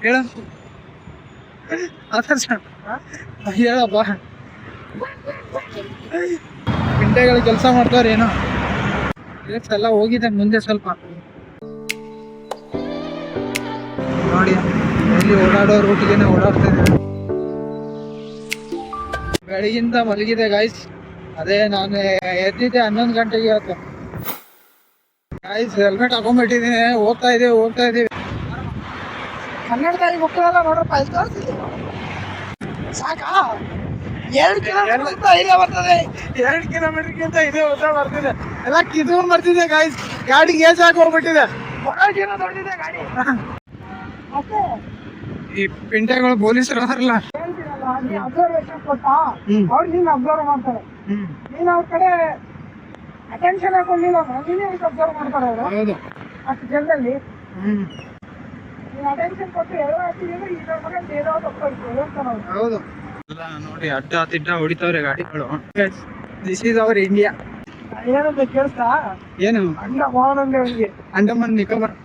ಹೇಳ ಹೇಳಪ್ಪ. ಪಿಂಟೆಗಳು ಕೆಲಸ ಮಾಡ್ತಾವ್ರ ಏನೋ ಎಲ್ಲ ಹೋಗಿದೆ ಮುಂದೆ ಸ್ವಲ್ಪ ನೋಡಿ. ಎಲ್ಲಿ ಓಡಾಡೋ ರೂಟಿಗೆ ಓಡಾಡ್ತಾ ಇದ್ದೀವಿ. ಬೆಳಗಿಂದ ಮಲಗಿದೆ ಗಾಯ್ಸ್. ಅದೇ ನಾನು ಎದ್ದಿದ್ದೆ 11 ಗಂಟೆಗೆ ಇವತ್ತು ಗಾಯ್ಸ್. ಹೆಲ್ಮೆಟ್ ಹಾಕೊಂಡ್ಬಿಟ್ಟಿದ್ದೀನಿ. ಹೋಗ್ತಾ ಇದೀವಿ. ಕನ್ನಡದಲ್ಲಿ ಮಕ್ಕಳೆಲ್ಲ ನೋಡ್ರಪ್ಪ. ಸಾಕಾ? 2 ಕಿಲೋಮೀಟರ್ ಇದೇ ಬರ್ತದೆ. 2 ಕಿಲೋಮೀಟರ್ಗಿಂತ ಇದೇ ಉತ್ತರ ಬರ್ತಿದೆ. ಎಲ್ಲ ಕಿತ್ಕೊಂಡ್ ಬರ್ತಿದೆ ಗಾಯ್ಸ್. ಗಾಡಿ ಗೇಜ್ ಹಾಕಿ ಹೋಗ್ಬಿಟ್ಟಿದೆ. ದೊಡ್ಡಿದೆ ಗಾಡಿ. ಈ ಪಿಂಟೆಗಳು ಪೊಲೀಸರು ಅದಾರಲ್ಲ, ಅಬ್ಸರ್ವೇಷನ್ ಕೊಟ್ಟಾ ಅವ್ರು ನಿನ್ನ ಅಬ್ಸರ್ವ್ ಮಾಡ್ತಾರೆ. ನೀನ್ ಅವ್ರ ಕಡೆ ಅಟೆನ್ಷನ್ ಹಾಕೊಂಡಿಲ್ಲ, ನೀನೇ ಅಬ್ಸರ್ವ್ ಮಾಡ್ತಾರೆ ಅವರು. ಹೌದು, ಅಷ್ಟು ಜನದಲ್ಲಿ ನೀನ್ ಅಟೆನ್ಷನ್ ಕೊಟ್ಟು ಎಲ್ಲ ಹಾಕಿದ್ರೆ ಇದರ ಮಗ ಏನೋ ಹೇಳ್ತಾನೆ ಅವ್ರು. ಹೌದು. ಎಲ್ಲ ನೋಡಿ ಅಡ್ಡ ತಿಡ್ಡ ಹೊಡಿತಾವ್ರೆ ಗಾಡಿಗಳು. This is our India. ಏನಂತ ಕೇಳ್ತಾ? ಏನು? ಅಂಡಮಾನ್ ನಿಕೋಬಾರ್.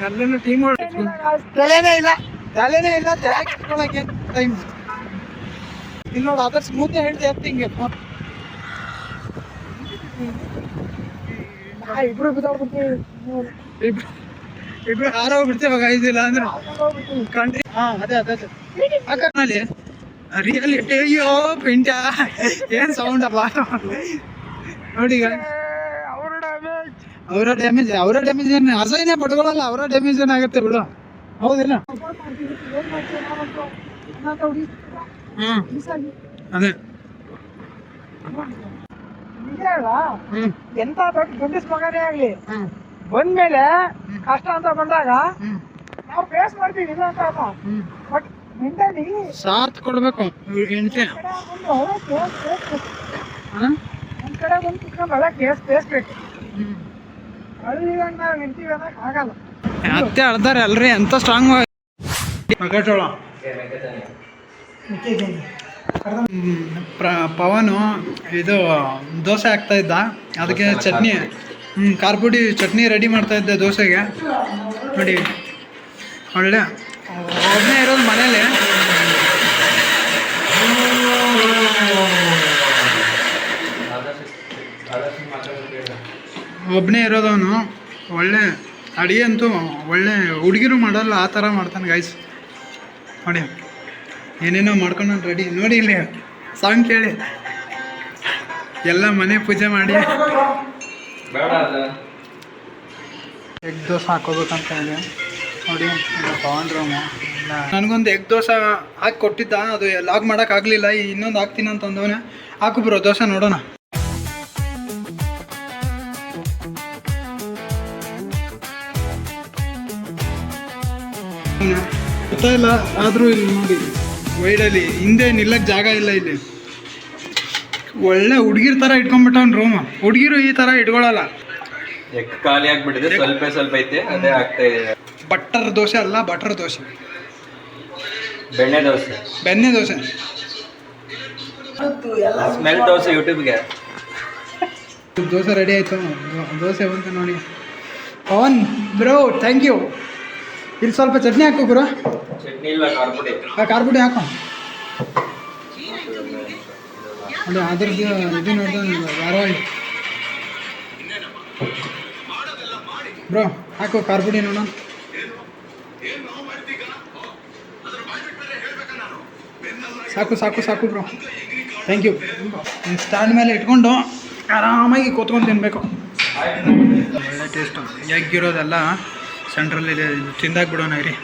ಅಲ್ಲೇನು ಟೀಮ್ ತಲೆನೇ ಇಲ್ಲ ತಲೆ ಕೆಟ್ಕೊಳಕ್ಕೆ ಟೈಮ್ ಇಲ್ಲಿ ನೋಡಿ. ಅದ್ರ ಸ್ಮೂತ್ ಹೇಳ್ತಾ ಇರ್ತಿಂಗೆ ಇಬ್ರು ಬಿದ್ದೋಗ್ಬಿಡ್ತೀವಿ. ಇಬ್ರು ಹಾರೋಗ್ಬಿಡ್ತೇವಾಗ ಇದಿಲ್ಲ ಅಂದ್ರೆ ಕಂಡ್ರಿ. ಅದೇ ಅಕ್ಕನಲ್ಲಿ ರಿಯಾಲಿಟಿ. ಅಯ್ಯೋ ಪಿಂಟ ಏನ್ ಸೌಂಡ್ ಅಪ್ಪ ನೋಡಿ. ಅವರ ಡ್ಯಾಮೇಜ್ ಏನು ಅಸಹ್ಯನೇ ಪಟ್ಕೊಳ್ಳಲ್ಲ. ಅವರ ಡ್ಯಾಮೇಜ್ ಏನಾಗುತ್ತೆ ಬಿಡು. ಹೌದಿಲ್ಲ? ಅದೇ ಎಂತ ದೊಡ್ಡ ಗಂಡಸ್ ಮಗನೇ ಆಗ್ಲಿ ಬಂದ್ಮೇಲೆ ಕಷ್ಟ ಅಂತ ಬಂದಾಗ ನಾವು ಫೇಸ್ ಮಾಡ್ತೀವಿ. ಇಲ್ಲ ಅಂತ ಅಲ್ಲ, ಬಟ್ ಮೆಂಟಲಿ ಸಾಥ್ ಕೊಡ್ಬೇಕು. ಹೆಂಡತಿ ಒಂದ್ ಕಡೆ ಬಂದು ಕುತ್ಕೊಂಡು ಒಳ್ಳೆ ಕೇಸ್ಬೇಕು. ಹಳ್ಳಿಗಂಡ್ ನಾವ್ ನಿಂತೀವಿ ಅನ್ನಕ್ ಆಗಲ್ಲ. ಅತ್ತೆ ಅಳ್ತಾರೆ ಅಲ್ರಿ, ಎಂತ ಸ್ಟ್ರಾಂಗ್ ಮಗಟೋಳ. ಪವನು ಇದು ದೋಸೆ ಹಾಕ್ತಾ ಇದ್ದ, ಅದಕ್ಕೆ ಚಟ್ನಿ ಖಾರ ಪುಡಿ ಚಟ್ನಿ ರೆಡಿ ಮಾಡ್ತಾ ಇದ್ದೆ ದೋಸೆಗೆ. ನೋಡಿ ಒಳ್ಳೆ ಒಬ್ಬನೇ ಇರೋದು ಮನೇಲಿ. ಒಬ್ಬನೇ ಇರೋದವನು. ಒಳ್ಳೆ ಅಡುಗೆ ಅಂತೂ ಒಳ್ಳೆ ಹುಡುಗಿರು ಮಾಡಲ್ಲ, ಆ ಥರ ಮಾಡ್ತಾನೆ ಗೈಸ್. ನೋಡಿ ಏನೇನೋ ಮಾಡ್ಕೊಂಡು ರೆಡಿ. ನೋಡಿ ಇಲ್ಲಿ ಸಾಂಗ್ ಕೇಳಿ ಎಲ್ಲ ಮನೆ ಪೂಜೆ ಮಾಡಿ ಎಗ್ ದೋಸೆ ಹಾಕೋಬೇಕಂತ ಇದೆ. ನೋಡಿ ಪವನ್ ರೂಮು. ನನಗೊಂದು ಎಗ್ ದೋಸೆ ಹಾಕಿ ಕೊಟ್ಟಿದ್ದ, ಅದು ಲಾಗ್ ಮಾಡೋಕ್ಕಾಗಲಿಲ್ಲ. ಇನ್ನೊಂದು ಹಾಕ್ತೀನಿ ಅಂತ ಅಂದವನೇ. ಹಾಕು ಬ್ರೋ ದೋಸೆ ನೋಡೋಣ. ಗೊತ್ತಾಯಿಲ್ಲ ಆದರೂ ಇಲ್ಲಿ ನೋಡಿ ವೈಡಲ್ಲಿ ಹಿಂದೆ ನಿಲ್ಲಕ್ಕೆ ಜಾಗ ಇಲ್ಲ. ಇಲ್ಲಿ ಒಳ್ಳೆ ಹುಡುಗಿರ್ ಥರ ಇಟ್ಕೊಂಡ್ಬಿಟ್ಟವನ್ ರೂಮ್. ಹುಡುಗಿರು ಈ ಥರ ಇಟ್ಕೊಳ್ಳಲ್ಲ. ಖಾಲಿ ಆಗ್ಬಿಟ್ಟಿದೆ, ಸ್ವಲ್ಪ ಐತೆ, ಅದೇ ಆಗ್ತಾ ಇದೆ. ಬಟರ್ ದೋಸೆ ಅಲ್ಲ, ಬಟರ್ ದೋಸೆ, ಬೆಣ್ಣೆ ದೋಸೆ ಸ್ಮೆಲ್ ದೋಸೆ. ಯೂಟ್ಯೂಬ್ಗೆ ದೋಸೆ ರೆಡಿ ಆಯಿತು. ದೋಸೆ ಬಂತು ನೋಡಿ. Pawan bro thank you. ಇಲ್ಲಿ ಸ್ವಲ್ಪ ಚಟ್ನಿ ಹಾಕು ಬ್ರೋ. ಚಟ್ನಿ ಇಲ್ಲ, ಖಾರ ಪುಡಿ ಹಾಕು. ನೋಡಿ ಅದ್ರದ್ದು ಇದು ನೋಡ್ದೆ ಧಾರವಾಹಿ ಬ್ರೋ. ಹಾಕು ಖಾರ ಪುಡಿ ನೋಡೋಣ. ಸಾಕು ಬ್ರೋ, ಥ್ಯಾಂಕ್ ಯು. ಸ್ಟ್ಯಾಂಡ್ ಮೇಲೆ ಇಟ್ಕೊಂಡು ಆರಾಮಾಗಿ ಕೂತ್ಕೊಂಡು ತಿನ್ನಬೇಕು. ಒಳ್ಳೆ ಟೇಸ್ಟು. ಎಗ್ ಇರೋದೆಲ್ಲ ಸೆಂಟ್ರಲ್ಲಿದೆ, ತಿಂದಾಕ್ಬಿಡೋಣ ಇರಿ.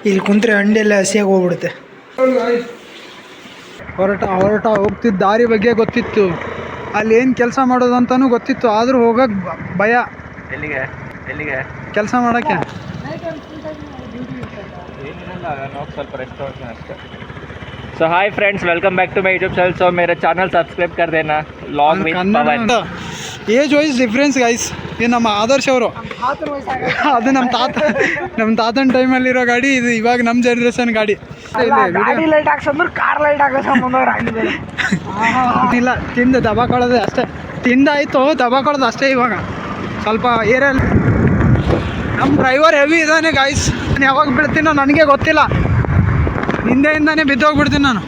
ಇಲ್ಲಿ ಕುಂತ್ರೆ ಹಂಡೆಲ್ಲ ಹಸಿಯಾಗಿ ಹೋಗ್ಬಿಡುತ್ತೆ. ಹೊರಟ ಹೋಗ್ತಿದ್ದ ದಾರಿ ಬಗ್ಗೆ ಗೊತ್ತಿತ್ತು. ಅಲ್ಲಿ ಏನು ಕೆಲಸ ಮಾಡೋದು ಅಂತಲೂ ಗೊತ್ತಿತ್ತು, ಆದರೂ ಹೋಗೋಕೆ ಭಯ ಎಲ್ಲಿಗೆ ಎಲ್ಲಿಗೆ ಕೆಲಸ ಮಾಡೋಕ್ಕೆ. ಏನಿರಲ್ಲ, ನಾನು ಸ್ವಲ್ಪ ರೆಸ್ಟ್ ತೊಗೊಳ್ತೀನಿ ಅಷ್ಟೇ. So hi friends, welcome back to my YouTube channel. So मेरा चैनल सब्सक्राइब कर देना. Long with Pavan. Age wise difference guys. ಇದು ನಮ್ಮ ಆದರ್ಶ್ ಅವರು, ಅದು ನಮ್ಮ ತಾತನ ಟೈಮಲ್ಲಿರೋ ಗಾಡಿ, ಇದು ಇವಾಗ ನಮ್ಮ ಜನ್ರೇಷನ್ ಗಾಡಿ. ಗಾಡಿ ಲೈಟ್ ಹಾಕ್ಸಂದ್ರೆ ಕಾರ್ ಲೈಟ್ ಹಾಕೋದು ಇಲ್ಲ, ತಿಂದು ದಬಾಕೊಳ್ಳೋದು ಅಷ್ಟೇ. ತಿಂದಾಯ್ತು, ದಬಾಕೊಳ್ಳೋದು ಅಷ್ಟೇ. ಇವಾಗ ಸ್ವಲ್ಪ ಏರಿಯಲ್ಲಿ ನಮ್ಮ ಡ್ರೈವರ್ ಹೆವಿ ಇದ್ದಾನೆ ಗೈಸ್. ನಾನು ಯಾವಾಗ ಬಿಡ್ತೀನೋ ನನಗೆ ಗೊತ್ತಿಲ್ಲ, ಹಿಂದೆಯಿಂದಾನೇ ಬಿದ್ದೋಗ್ಬಿಡ್ತೀನಿ ನಾನು.